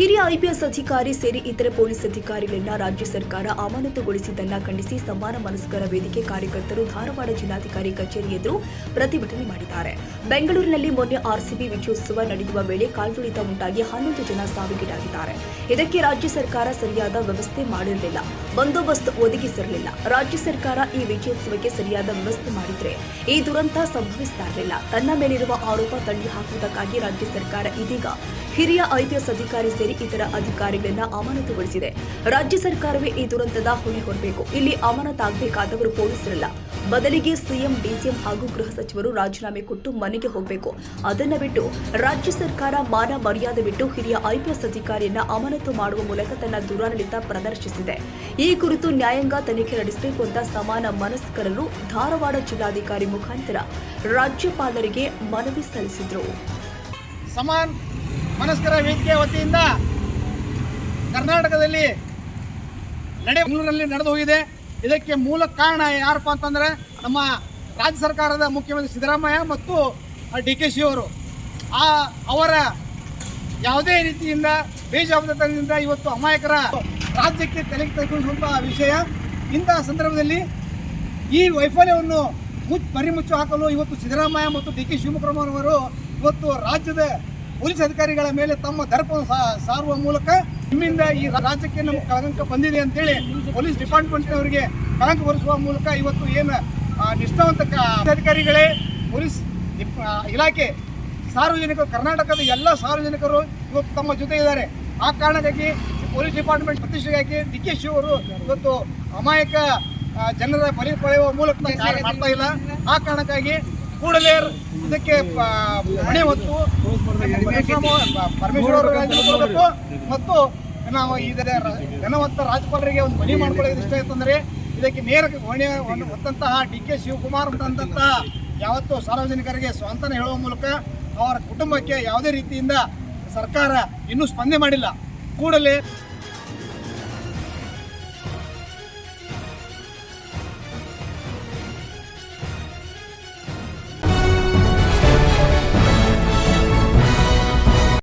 ಹಿರಿಯ ಐಪಿಎಸ್ ಅಧಿಕಾರಿ ಸೇರಿ ಇತರೆ ಪೊಲೀಸ್ ಅಧಿಕಾರಿಗಳನ್ನ ರಾಜ್ಯ ಸರ್ಕಾರ ಅಮಾನತುಗೊಳಿಸಿದ್ದನ್ನ ಖಂಡಿಸಿ ಸಮಾನ ಮನಸ್ಕರ ವೇದಿಕೆ ಕಾರ್ಯಕರ್ತರು ಧಾರವಾಡ ಜಿಲ್ಲಾಧಿಕಾರಿ ಕಚೇರಿ ಎದುರು ಪ್ರತಿಭಟನೆ ಮಾಡಿದ್ದಾರೆ. ಬೆಂಗಳೂರಿನಲ್ಲಿ ಮೊನ್ನೆ ಆರ್ಸಿಬಿ ವಿಜಯೋತ್ಸವ ನಡೆಯುವ ವೇಳೆ ಕಾಲ್ತುಳಿತ ಉಂಟಾಗಿ 11 ಜನ ಸಾವಿಗೀಡಾಗಿದ್ದಾರೆ. ಇದಕ್ಕೆ ರಾಜ್ಯ ಸರ್ಕಾರ ಸರಿಯಾದ ವ್ಯವಸ್ಥೆ ಮಾಡಿರಲಿಲ್ಲ, ಬಂದೋಬಸ್ತ್ ಒದಗಿಸಿರಲಿಲ್ಲ. ರಾಜ್ಯ ಸರ್ಕಾರ ಈ ವಿಜಯೋತ್ಸವಕ್ಕೆ ಸರಿಯಾದ ವ್ಯವಸ್ಥೆ ಮಾಡಿದ್ರೆ ಈ ದುರಂತ ಸಂಭವಿಸ್ತಾ ಇರಲಿಲ್ಲ. ತನ್ನ ಮೇಲಿರುವ ಆರೋಪ ತಳ್ಳಿ ಹಾಕುವುದಕ್ಕಾಗಿ ರಾಜ್ಯ ಸರ್ಕಾರ ಇದೀಗ ಹಿರಿಯ ಐಪಿಎಸ್ ಅಧಿಕಾರಿ ಸೇರಿ ಇತರ ಅಧಿಕಾರಿಗಳನ್ನ ಅಮಾನತುಗೊಳಿಸಿದೆ. ರಾಜ್ಯ ಸರ್ಕಾರವೇ ಈ ದುರಂತದ ಹೊಣೆ ಹೊರಬೇಕು. ಇಲ್ಲಿ ಅಮಾನತಾಗಬೇಕಾದವರು ಪೊಲೀಸರಲ್ಲ, ಬದಲಿಗೆ ಸಿಎಂ, ಡಿಸಿಎಂ ಹಾಗೂ ಗೃಹ ಸಚಿವರು ರಾಜೀನಾಮೆ ಕೊಟ್ಟು ಮನೆಗೆ ಹೋಗಬೇಕು. ಅದನ್ನ ಬಿಟ್ಟು ರಾಜ್ಯ ಸರ್ಕಾರ ಮಾನ ಮರ್ಯಾದೆ ಬಿಟ್ಟು ಹಿರಿಯ ಐಪಿಎಸ್ ಅಧಿಕಾರಿಯನ್ನ ಅಮಾನತು ಮಾಡುವ ಮೂಲಕ ತನ್ನ ದುರಾಡಳಿತ ಪ್ರದರ್ಶಿಸಿದೆ. ಈ ಕುರಿತು ನ್ಯಾಯಾಂಗ ತನಿಖೆ ನಡೆಸಬೇಕು ಅಂತ ಸಮಾನ ಮನಸ್ಕರರು ಧಾರವಾಡ ಜಿಲ್ಲಾಧಿಕಾರಿ ಮುಖಾಂತರ ರಾಜ್ಯಪಾಲರಿಗೆ ಮನವಿ ಸಲ್ಲಿಸಿದರು. ಸಮಾನ ಮನಸ್ಕರ ವೇದಿಕೆ ವತಿಯಿಂದ ಕರ್ನಾಟಕದಲ್ಲಿ ಬೆಂಗಳೂರಿನಲ್ಲಿ ನಡೆದು ಹೋಗಿದೆ. ಇದಕ್ಕೆ ಮೂಲ ಕಾರಣ ಯಾರಪ್ಪ ಅಂತಂದರೆ ನಮ್ಮ ರಾಜ್ಯ ಸರ್ಕಾರದ ಮುಖ್ಯಮಂತ್ರಿ ಸಿದ್ದರಾಮಯ್ಯ ಮತ್ತು DKಶಿ ಅವರು. ಅವರ ಯಾವುದೇ ರೀತಿಯಿಂದ ಬೇಜವಾಬ್ದಾರಿಯಿಂದ ಇವತ್ತು ಅಮಾಯಕರ ರಾಜ್ಯಕ್ಕೆ ತಲೆ ತೆಗೆದುಕೊಳ್ಳುವಂತಹ ವಿಷಯ. ಇಂತಹ ಸಂದರ್ಭದಲ್ಲಿ ಈ ವೈಫಲ್ಯವನ್ನು ಮುಚ್ಚು ಹಾಕಲು ಇವತ್ತು ಸಿದ್ದರಾಮಯ್ಯ ಮತ್ತು DK ಶಿವಕುಮಾರ್ ಇವತ್ತು ರಾಜ್ಯದ ಪೊಲೀಸ್ ಅಧಿಕಾರಿಗಳ ಮೇಲೆ ತಮ್ಮ ದರ್ಪವನ್ನು ಸಾರುವ ಮೂಲಕ ನಿಮ್ಮಿಂದ ಈ ರಾಜ್ಯಕ್ಕೆ ನಮಗೆ ಕಳಂಕ ಬಂದಿದೆ ಅಂತೇಳಿ ಪೊಲೀಸ್ ಡಿಪಾರ್ಟ್ಮೆಂಟ್ನವರಿಗೆ ಕಳಂಕ ಬರೆಸುವ ಮೂಲಕ ಇವತ್ತು ಏನು ನಿಷ್ಠಾವಂತ ಅಧಿಕಾರಿಗಳೇ, ಪೊಲೀಸ್ ಇಲಾಖೆ, ಸಾರ್ವಜನಿಕರು, ಕರ್ನಾಟಕದ ಎಲ್ಲ ಸಾರ್ವಜನಿಕರು ಇವತ್ತು ತಮ್ಮ ಜೊತೆ ಇದ್ದಾರೆ. ಆ ಕಾರಣಕ್ಕಾಗಿ ಪೊಲೀಸ್ ಡಿಪಾರ್ಟ್ಮೆಂಟ್ ಪ್ರತಿಷ್ಠೆಗಾಗಿ DKಶಿ ಅವರು ಇವತ್ತು ಅಮಾಯಕ ಜನರ ಬಲಿ ಪಡೆಯುವ ಮೂಲಕ ಮಾಡ್ತಾ ಇಲ್ಲ. ಆ ಕಾರಣಕ್ಕಾಗಿ ಕೂಡಲೇ ಇದಕ್ಕೆ ಹೊಣೆ ಹೊತ್ತು ಪರಮೇಶ್ವರ ಅವರು ಮತ್ತು ನಾವು ಇದರ ಘನವಂತ ರಾಜ್ಯಪಾಲರಿಗೆ ಒಂದು ಮನವಿ ಮಾಡ್ಕೊಳ್ಳೋದು ಇಷ್ಟ ಅಂತಂದರೆ ಇದಕ್ಕೆ ನೇರ ಹೊಣೆ ಹೊತ್ತಂತಹ DK ಶಿವಕುಮಾರ್ ಅಂತಂತಹ ಯಾವತ್ತೂ ಸಾರ್ವಜನಿಕರಿಗೆ ಸ್ವಾಂತನ ಹೇಳುವ ಮೂಲಕ ಅವರ ಕುಟುಂಬಕ್ಕೆ ಯಾವುದೇ ರೀತಿಯಿಂದ ಸರ್ಕಾರ ಇನ್ನೂ ಸ್ಪಂದನೆ ಮಾಡಿಲ್ಲ. ಕೂಡಲೇ